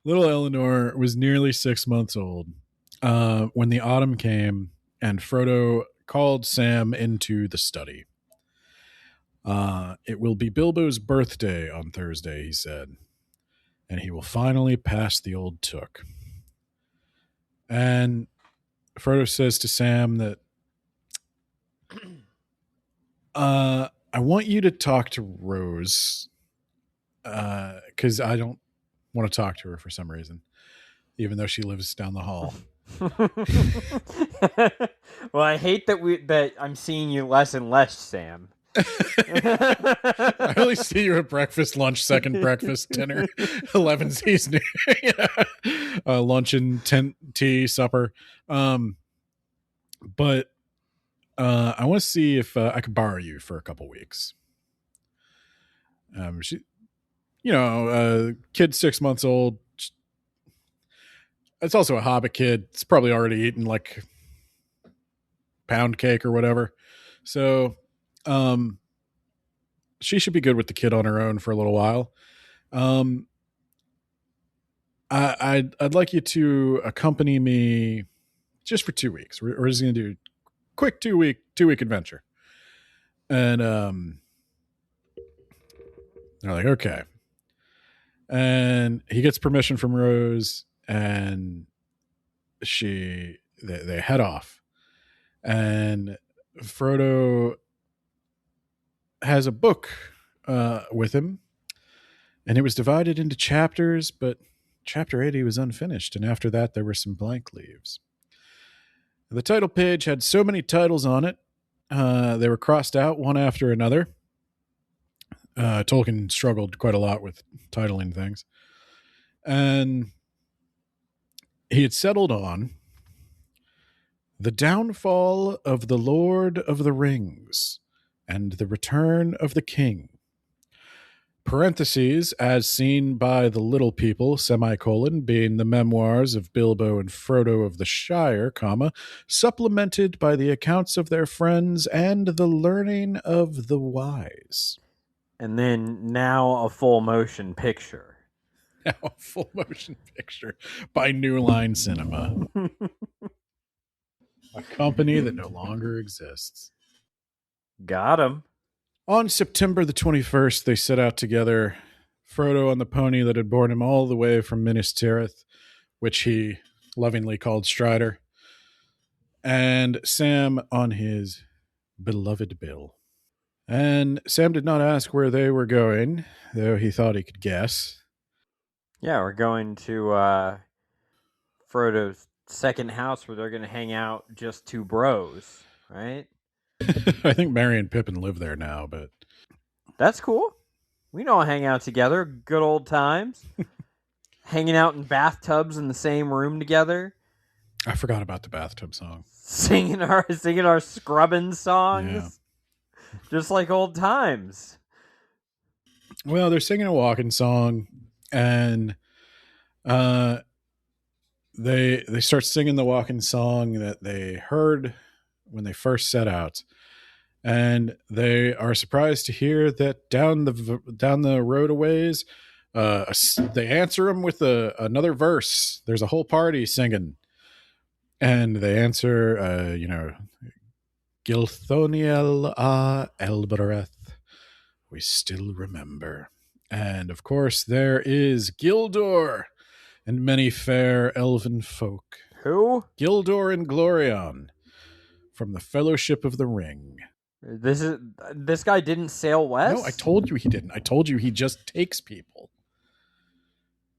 Little Eleanor was nearly 6 months old when the autumn came and Frodo called Sam into the study. It will be Bilbo's birthday on Thursday, he said, and he will finally pass the old Took. And Frodo says to Sam that I want you to talk to Rose because I don't want to talk to her for some reason, even though she lives down the hall. Well, I hate that I'm seeing you less and less, Sam. I only see you at breakfast, lunch, second breakfast, dinner, 11 season, luncheon, tea, supper. But I want to see if I could borrow you for a couple weeks. She, kid 6 months old. It's also a Hobbit kid. It's probably already eaten like pound cake or whatever. So, she should be good with the kid on her own for a little while. I'd like you to accompany me just for 2 weeks. We're just going to do a quick 2 week adventure. And they're like, okay. And he gets permission from Rose and they head off. And Frodo has a book with him, and it was divided into chapters, but chapter 80 was unfinished, and after that there were some blank leaves. The title page had so many titles on it, they were crossed out one after another. Tolkien struggled quite a lot with titling things. And he had settled on The Downfall of the Lord of the Rings and the Return of the King. Parentheses, as seen by the little people, semicolon, being the memoirs of Bilbo and Frodo of the Shire, comma, supplemented by the accounts of their friends and the learning of the wise. And then now a full motion picture. Now a full motion picture by New Line Cinema. A company that no longer exists. Got him. On September the 21st, they set out together, Frodo on the pony that had borne him all the way from Minas Tirith, which he lovingly called Strider, and Sam on his beloved Bill. And Sam did not ask where they were going, though he thought he could guess. Yeah, we're going to Frodo's second house where they're going to hang out, just two bros, right? I think Merry and Pippin live there now, but... That's cool. We don't hang out together. Good old times. Hanging out in bathtubs in the same room together. I forgot about the bathtub song. Singing our scrubbing songs. Yeah. Just like old times. Well, they're singing a walking song, and they start singing the walking song that they heard when they first set out, and they are surprised to hear that down the road a ways, they answer them with another verse. There's a whole party singing, and they answer, Gilthoniel a Elbereth, we still remember. And of course, there is Gildor and many fair elven folk. Who? Gildor and Glorion from the Fellowship of the Ring. This guy didn't sail west? No, I told you he didn't. I told you he just takes people.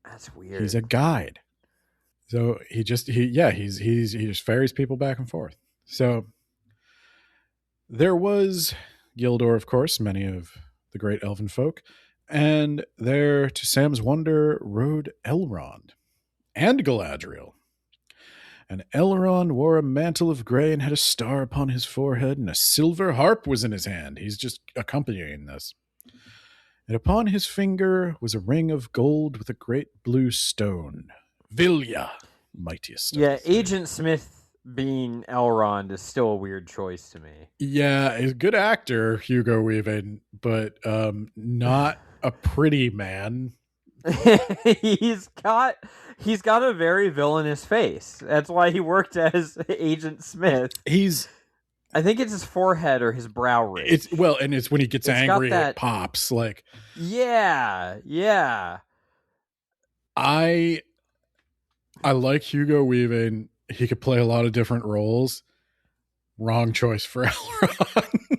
That's weird. He's a guide. So he just ferries people back and forth. So there was Gildor, of course, many of the great elven folk, and there, to Sam's wonder, rode Elrond and Galadriel. And Elrond wore a mantle of gray and had a star upon his forehead, and a silver harp was in his hand. He's just accompanying this. And upon his finger was a ring of gold with a great blue stone. Vilya, mightiest. Yeah, Agent Smith being Elrond is still a weird choice to me. Yeah, he's a good actor, Hugo Weaving, but not a pretty man. He's got a very villainous face. That's why he worked as Agent Smith. I think it's his forehead or his brow ridge. It's when he gets angry, it pops. Like, yeah. I like Hugo Weaving. He could play a lot of different roles. Wrong choice for Elrond.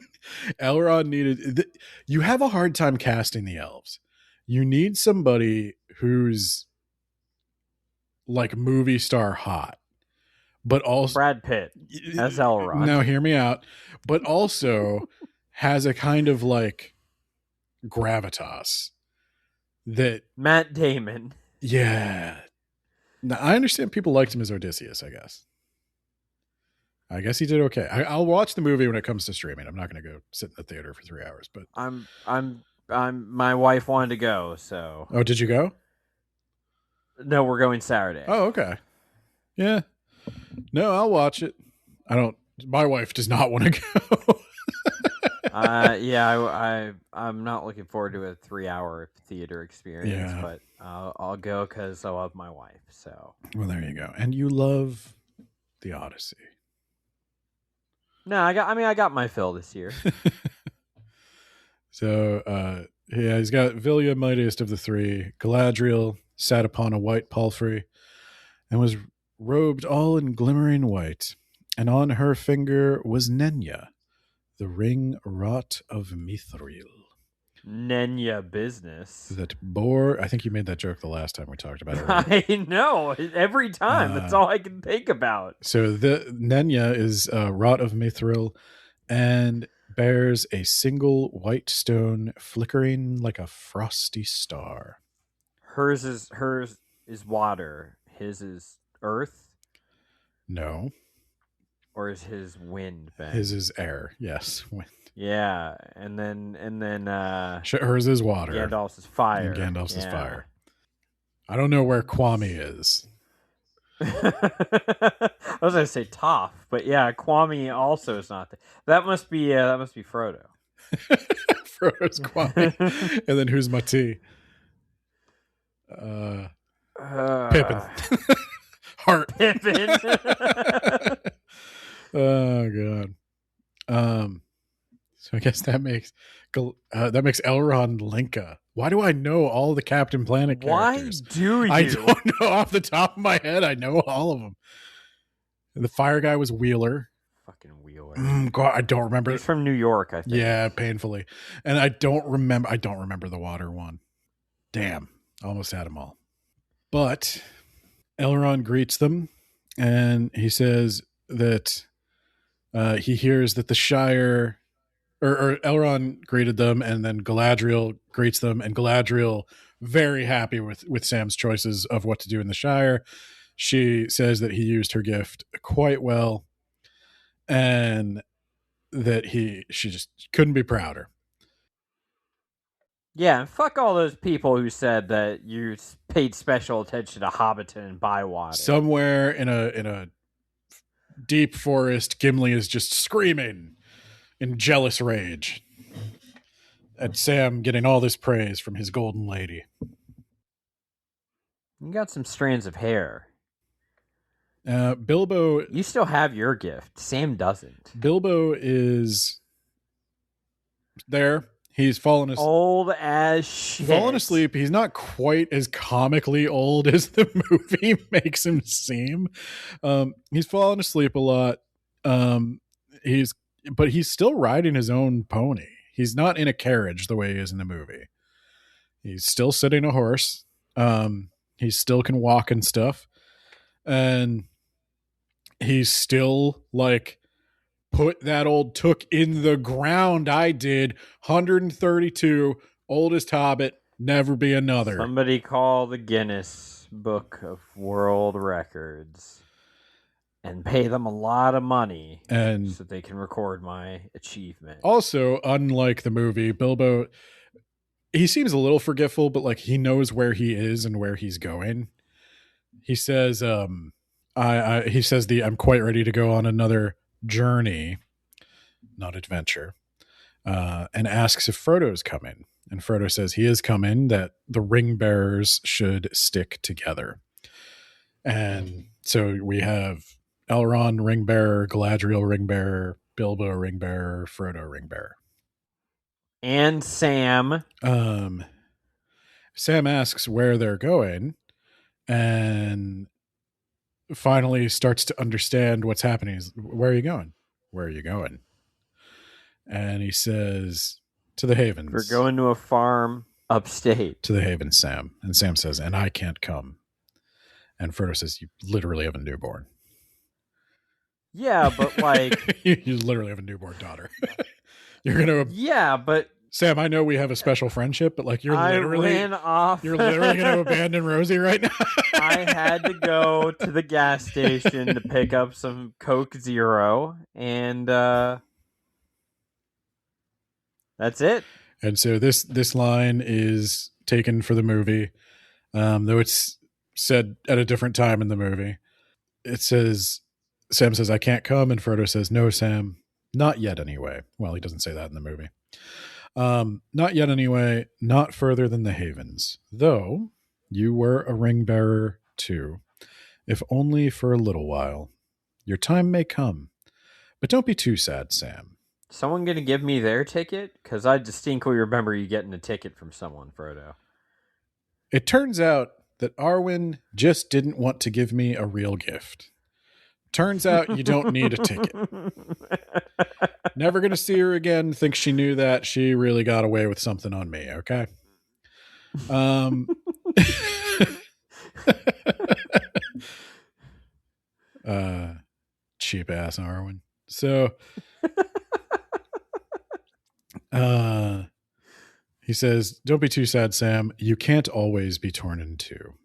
Elrond needed... You have a hard time casting the elves. You need somebody who's like movie star hot, but also... Brad Pitt as Elrond. Now, hear me out. But also has a kind of like gravitas that... Matt Damon. Yeah. Now, I understand people liked him as Odysseus, I guess. I guess he did okay. I'll watch the movie when it comes to streaming. I'm not going to go sit in the theater for 3 hours, but my wife wanted to go, so. Oh, did you go? No, we're going Saturday. Oh, okay. Yeah. No, I'll watch it. My wife does not want to go. I'm not looking forward to a 3-hour theater experience, but I'll go because I love my wife. So. Well, there you go. And you love the Odyssey. No, I got my fill this year. So, he's got Vilya, mightiest of the three. Galadriel sat upon a white palfrey and was robed all in glimmering white. And on her finger was Nenya, the ring wrought of mithril. Nenya business. That bore. I think you made that joke the last time we talked about it. Right? I know. Every time. That's all I can think about. So the Nenya is wrought of mithril and bears a single white stone flickering like a frosty star. Hers is water. His is earth. No. Or is his wind, Ben? His is air. Yes, wind. Yeah, and then hers is water. Gandalf's is fire. And Gandalf's is fire. I don't know where Kwame is. I was gonna say Toph, but yeah, Kwame also is not there. That must be Frodo. Frodo's Kwame. And then who's Mati? Pippin. Heart. Pippin. Oh god. So I guess that makes Elrond Linka. Why do I know all the Captain Planet characters? Why do you? I don't know off the top of my head. I know all of them. The fire guy was Wheeler. Fucking Wheeler. God, I don't remember. He's from New York, I think. Yeah, painfully. And I don't remember the water one. Damn. Almost had them all. But Elrond greets them, and he says that he hears that the Shire, or Elrond greeted them, and then Galadriel greets them, and Galadriel very happy with Sam's choices of what to do in the Shire. She says that he used her gift quite well, and that she just couldn't be prouder. Yeah, fuck all those people who said that you paid special attention to Hobbiton and Bywater. Somewhere in a deep forest, Gimli is just screaming in jealous rage at Sam getting all this praise from his golden lady. You got some strands of hair. Bilbo... You still have your gift. Sam doesn't. Bilbo is there. He's fallen asleep. Old as shit. Fallen asleep. He's not quite as comically old as the movie makes him seem. He's fallen asleep a lot. But he's still riding his own pony. He's not in a carriage the way he is in the movie. He's still sitting a horse. He still can walk and stuff. And he's still like, put that old took in the ground. I did 132, oldest hobbit, never be another. Somebody call the Guinness Book of World Records and pay them a lot of money and so they can record my achievement. Also, unlike the movie, Bilbo, he seems a little forgetful, but like he knows where he is and where he's going. He says, I'm quite ready to go on another journey, not adventure, and asks if Frodo's coming. And Frodo says he is coming, that the ring bearers should stick together. And so we have Elrond ring bearer, Galadriel ring bearer, Bilbo ring bearer, Frodo ring bearer. And Sam. Sam asks where they're going and finally starts to understand what's happening. He's, where are you going? Where are you going? And he says, to the Havens. We're going to a farm upstate. To the Havens, Sam. And Sam says, and I can't come. And Frodo says, you literally have a newborn. Yeah, but like... you literally have a newborn daughter. You're going to... Yeah, but... Sam, I know we have a special friendship, but like you're literally going to abandon Rosie right now. I had to go to the gas station to pick up some Coke Zero, and that's it. And so this line is taken for the movie, though it's said at a different time in the movie. It says, Sam says, I can't come, and Frodo says, no, Sam, not yet anyway. Well, he doesn't say that in the movie. Not yet anyway, not further than the Havens, though you were a ring bearer too, if only for a little while. Your time may come, but don't be too sad, Sam. Someone gonna give me their ticket? Because I distinctly remember you getting a ticket from someone, Frodo. It turns out that Arwen just didn't want to give me a real gift. Turns out you don't need a ticket. Never going to see her again. Think she knew that. She really got away with something on me, okay? Cheap ass Arwen. So he says, "Don't be too sad, Sam. You can't always be torn in two.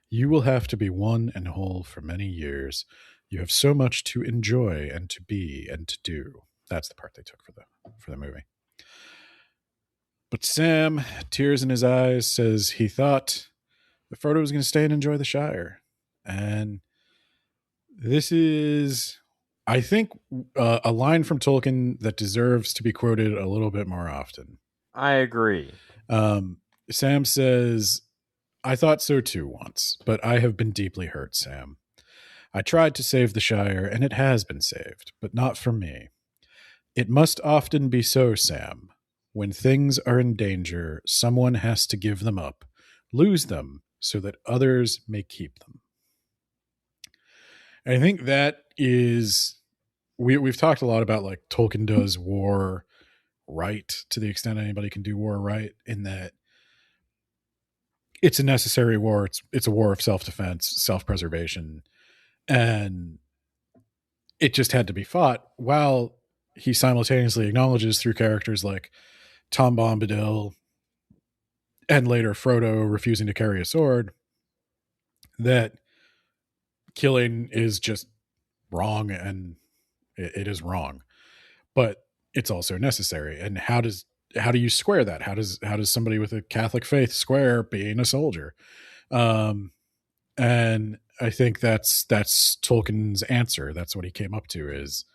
You will have to be one and whole for many years. You have so much to enjoy and to be and to do." That's the part they took for the movie. But Sam, tears in his eyes, says he thought that Frodo was going to stay and enjoy the Shire. And this is, I think, a line from Tolkien that deserves to be quoted a little bit more often. I agree. Sam says, "I thought so too once, but I have been deeply hurt, Sam. I tried to save the Shire, and it has been saved, but not for me. It must often be so, Sam. When things are in danger, someone has to give them up, lose them, so that others may keep them." I think that is, we've talked a lot about like Tolkien does war right to the extent anybody can do war right, in that it's a necessary war. It's a war of self-defense, self-preservation, and it just had to be fought, while he simultaneously acknowledges through characters like Tom Bombadil and later Frodo refusing to carry a sword that killing is just wrong, and it is wrong, but it's also necessary. And how do you square that? How does somebody with a Catholic faith square being a soldier? And I think that's Tolkien's answer. That's what he came up to, is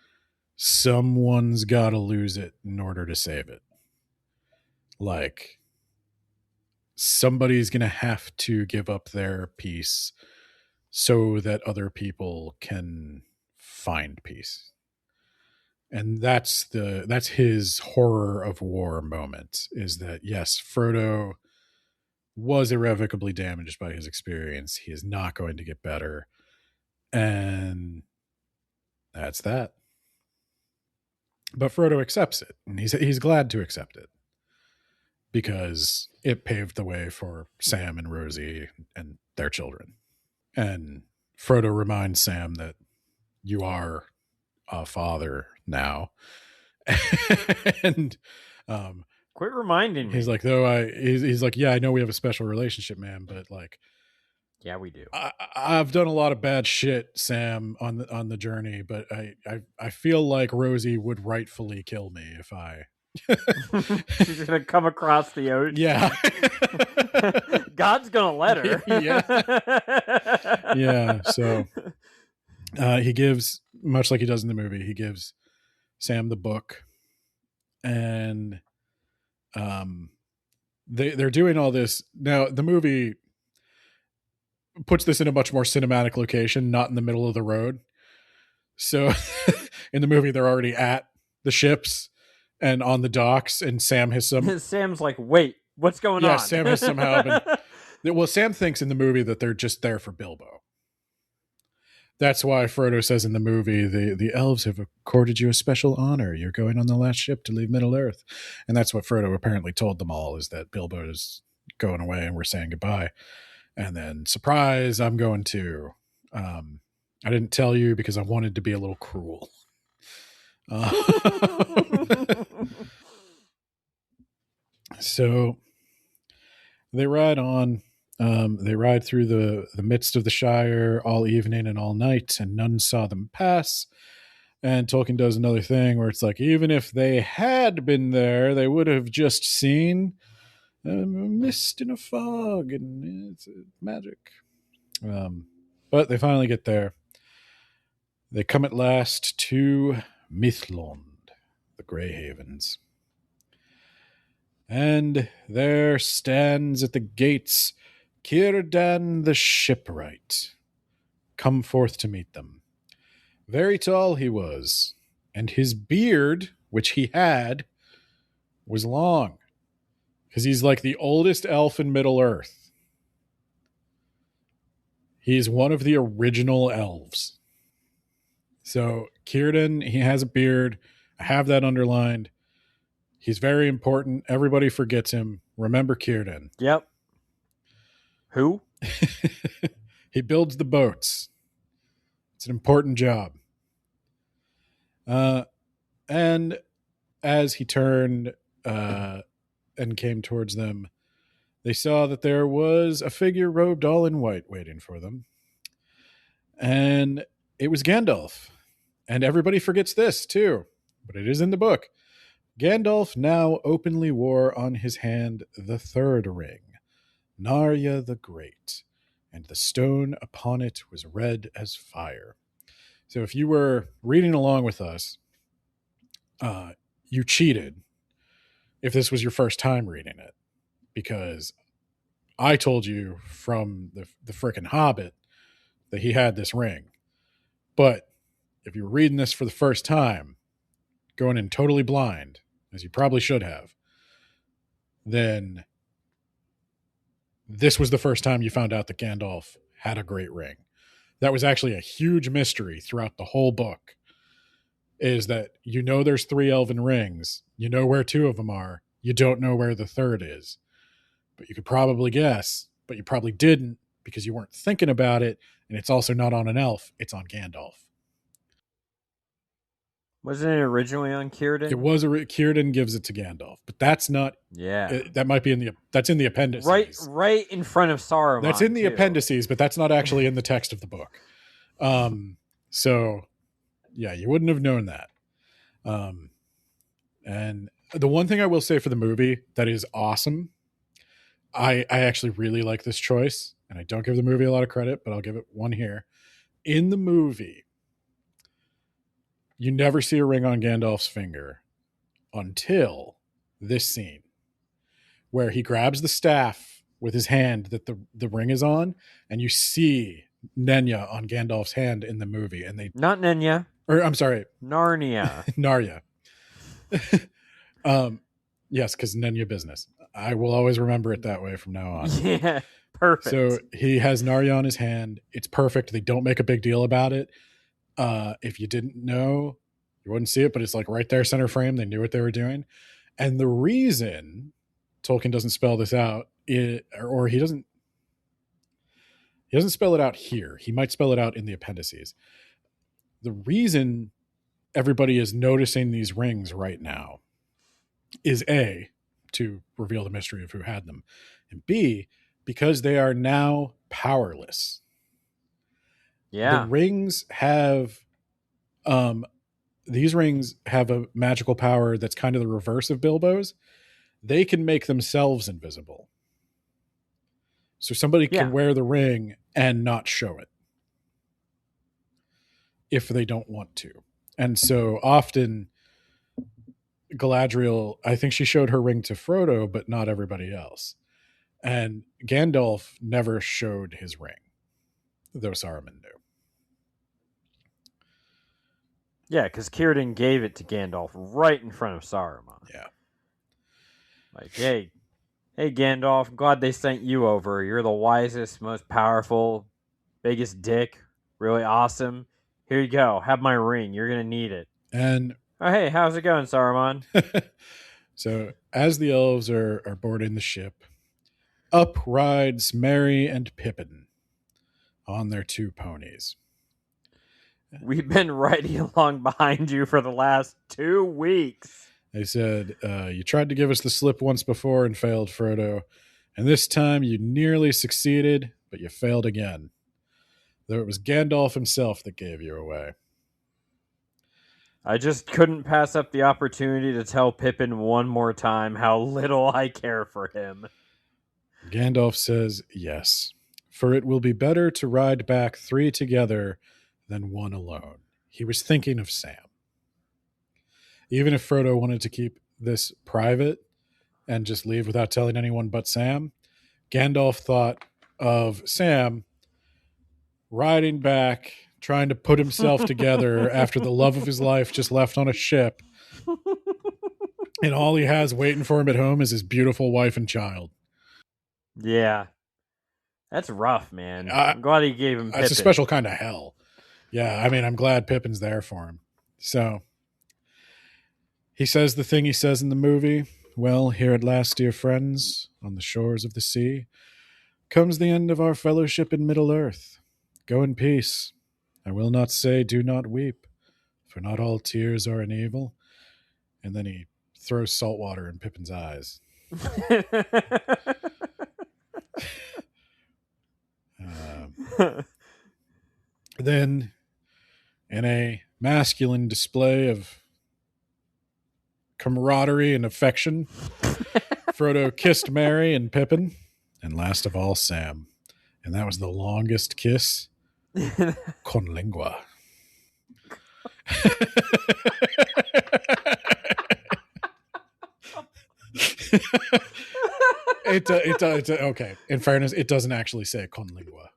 someone's got to lose it in order to save it. Like, somebody's going to have to give up their peace so that other people can find peace. And that's his horror of war moment, is that, yes, Frodo was irrevocably damaged by his experience. He is not going to get better. And that's that. But Frodo accepts it, and he's glad to accept it, because it paved the way for Sam and Rosie and their children. And Frodo reminds Sam that you are a father now. And quit reminding me. He's like, he's like, yeah, I know we have a special relationship, man, but like, yeah, we do. I've done a lot of bad shit, Sam, on the journey, but I feel like Rosie would rightfully kill me if I she's gonna come across the ocean. Yeah. God's gonna let her. Yeah. So he gives, much like he does in the movie, he gives Sam the book, and they're doing all this. Now the movie puts this in a much more cinematic location, not in the middle of the road. So in the movie, they're already at the ships and on the docks, and Sam has Sam's like, wait, what's going on? Yeah, Sam has somehow been... Well, Sam thinks in the movie that they're just there for Bilbo. That's why Frodo says in the movie, the elves have accorded you a special honor. You're going on the last ship to leave Middle-earth. And that's what Frodo apparently told them all, is that Bilbo is going away and we're saying goodbye. And then, surprise, I'm going too. I didn't tell you because I wanted to be a little cruel. So they ride on. They ride through the midst of the Shire all evening and all night, and none saw them pass. And Tolkien does another thing where it's like, even if they had been there, they would have just seen a mist and a fog, and it's magic. But they finally get there. They come at last to Mithlond, the Grey Havens. And there stands at the gates Círdan the shipwright, come forth to meet them. Very tall he was, and his beard, which he had, was long, because he's like the oldest elf in Middle-earth. He's one of the original elves. So Círdan, he has a beard. I have that underlined. He's very important. Everybody forgets him. Remember Círdan. Yep. Who? He builds the boats. It's an important job. And as he turned and came towards them, they saw that there was a figure robed all in white waiting for them. And it was Gandalf. And everybody forgets this too, but it is in the book. Gandalf now openly wore on his hand the third ring, Narya the Great, and the stone upon it was red as fire. So if you were reading along with us, you cheated if this was your first time reading it, because I told you from the frickin' Hobbit that he had this ring. But if you were reading this for the first time, going in totally blind, as you probably should have, then this was the first time you found out that Gandalf had a great ring. That was actually a huge mystery throughout the whole book, is that you know there's 3 elven rings, you know where 2 of them are, you don't know where the third is. But you could probably guess, but you probably didn't because you weren't thinking about it, and it's also not on an elf, it's on Gandalf. Wasn't it originally on Círdan? It was Círdan gives it to Gandalf, but that's not. Yeah, that might be that's in the appendices. Right in front of Saruman. That's in the appendices, but that's not actually in the text of the book. So, yeah, you wouldn't have known that. And the one thing I will say for the movie that is awesome, I actually really like this choice, and I don't give the movie a lot of credit, but I'll give it one here. In the movie, you never see a ring on Gandalf's finger until this scene where he grabs the staff with his hand that the ring is on, and you see Nenya on Gandalf's hand in the movie. And they not Nenya. Or I'm sorry. Narnia. Narya. Yes, because Nenya business. I will always remember it that way from now on. Yeah, perfect. So he has Narya on his hand. It's perfect. They don't make a big deal about it. If you didn't know, you wouldn't see it, but it's like right there, center frame. They knew what they were doing. And the reason Tolkien doesn't spell this out, or he doesn't spell it out here. He might spell it out in the appendices. The reason everybody is noticing these rings right now is A, to reveal the mystery of who had them, and B, because they are now powerless. Yeah. The rings have, these rings have a magical power that's kind of the reverse of Bilbo's. They can make themselves invisible. So somebody can wear the ring and not show it if they don't want to. And so often Galadriel, I think she showed her ring to Frodo, but not everybody else. And Gandalf never showed his ring, though Saruman knew. Yeah, because Círdan gave it to Gandalf right in front of Saruman. Yeah. Like, hey Gandalf, glad they sent you over. You're the wisest, most powerful, biggest dick. Really awesome. Here you go. Have my ring. You're going to need it. And oh, hey, how's it going, Saruman? So as the elves are boarding the ship, up rides Merry and Pippin on their 2 ponies. We've been riding along behind you for the last 2 weeks. They said, you tried to give us the slip once before and failed, Frodo. And this time you nearly succeeded, but you failed again. Though it was Gandalf himself that gave you away. I just couldn't pass up the opportunity to tell Pippin one more time how little I care for him. Gandalf says, yes, for it will be better to ride back 3 together than 1 alone. He was thinking of Sam. Even if Frodo wanted to keep this private and just leave without telling anyone but Sam, Gandalf thought of Sam riding back, trying to put himself together after the love of his life just left on a ship. And all he has waiting for him at home is his beautiful wife and child. Yeah. That's rough, man. I'm glad he gave him Pippin. It's a special kind of hell. Yeah, I mean, I'm glad Pippin's there for him. So he says the thing he says in the movie. Well, here at last, dear friends, on the shores of the sea, comes the end of our fellowship in Middle-earth. Go in peace. I will not say, do not weep, for not all tears are an evil. And then he throws salt water in Pippin's eyes. Then, in a masculine display of camaraderie and affection, Frodo kissed Merry and Pippin, and last of all, Sam. And that was the longest kiss con lingua. Okay. In fairness, it doesn't actually say con lingua,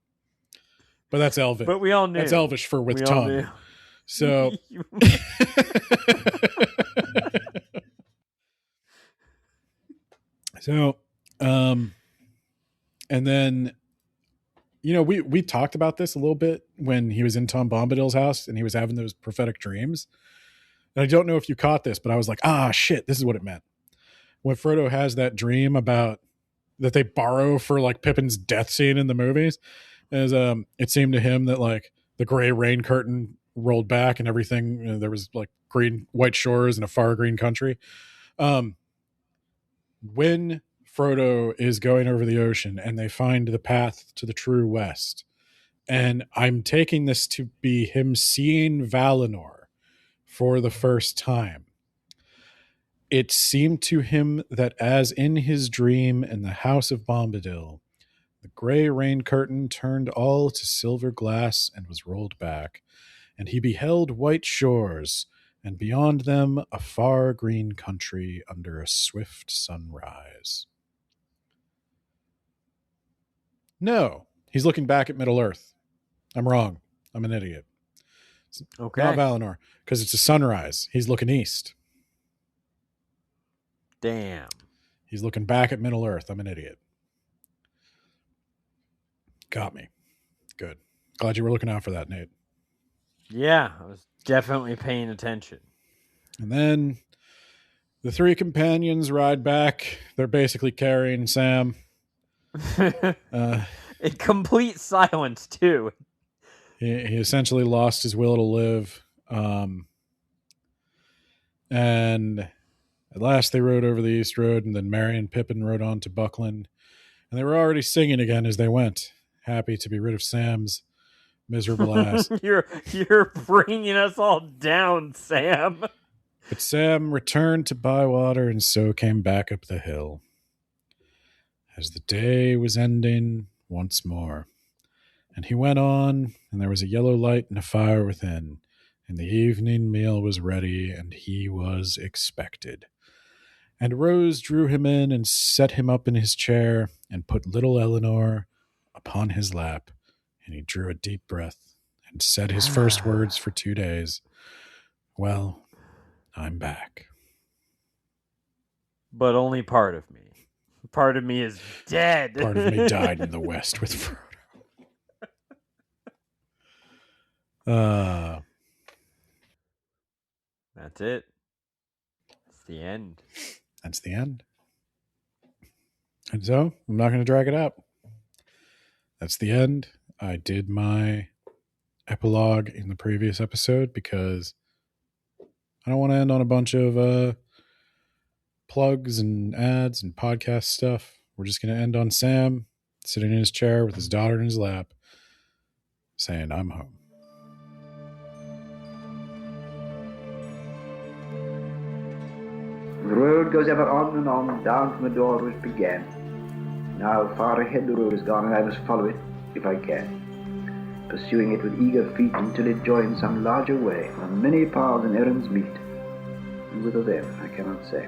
but that's Elvish. But we all knew. That's Elvish for with tongue. So, and then, you know, we talked about this a little bit when he was in Tom Bombadil's house and he was having those prophetic dreams. And I don't know if you caught this, but I was like, shit, this is what it meant. When Frodo has that dream about that they borrow for like Pippin's death scene in the movies, as it seemed to him that like the gray rain curtain rolled back and everything, you know, there was like green white shores and a far green country. When Frodo is going over the ocean and they find the path to the true west, and I'm taking this to be him seeing Valinor for the first time, it seemed to him that as in his dream in the house of Bombadil, the gray rain curtain turned all to silver glass and was rolled back, and he beheld white shores, and beyond them a far green country under a swift sunrise. No, he's looking back at Middle-earth. I'm wrong. I'm an idiot. It's okay. Not Valinor, because it's a sunrise. He's looking east. Damn. He's looking back at Middle-earth. I'm an idiot. Got me. Good. Glad you were looking out for that, Nate. Yeah, I was definitely paying attention. And then the three companions ride back. They're basically carrying Sam. In complete silence, too. He essentially lost his will to live. And at last they rode over the East Road, and then Merry and Pippin rode on to Buckland. And they were already singing again as they went, happy to be rid of Sam's miserable ass. You're bringing us all down, Sam. But Sam returned to Bywater and so came back up the hill. As the day was ending once more, and he went on, and there was a yellow light and a fire within, and the evening meal was ready, and he was expected. And Rose drew him in and set him up in his chair, and put little Eleanor upon his lap, and he drew a deep breath, and said his first words for 2 days. Well, I'm back. But only part of me. Part of me is dead. Part of me died in the West with Frodo. That's it. It's the end. That's the end. And so, I'm not going to drag it out. That's the end. I did my epilogue in the previous episode because I don't want to end on a bunch of plugs and ads and podcast stuff. We're just going to end on Sam sitting in his chair with his daughter in his lap saying, I'm home. The road goes ever on and on, down from the door where it began. Now far ahead the road is gone, and I must follow it, if I can, pursuing it with eager feet until it joins some larger way, where many paths and errands meet. And whither then, I cannot say.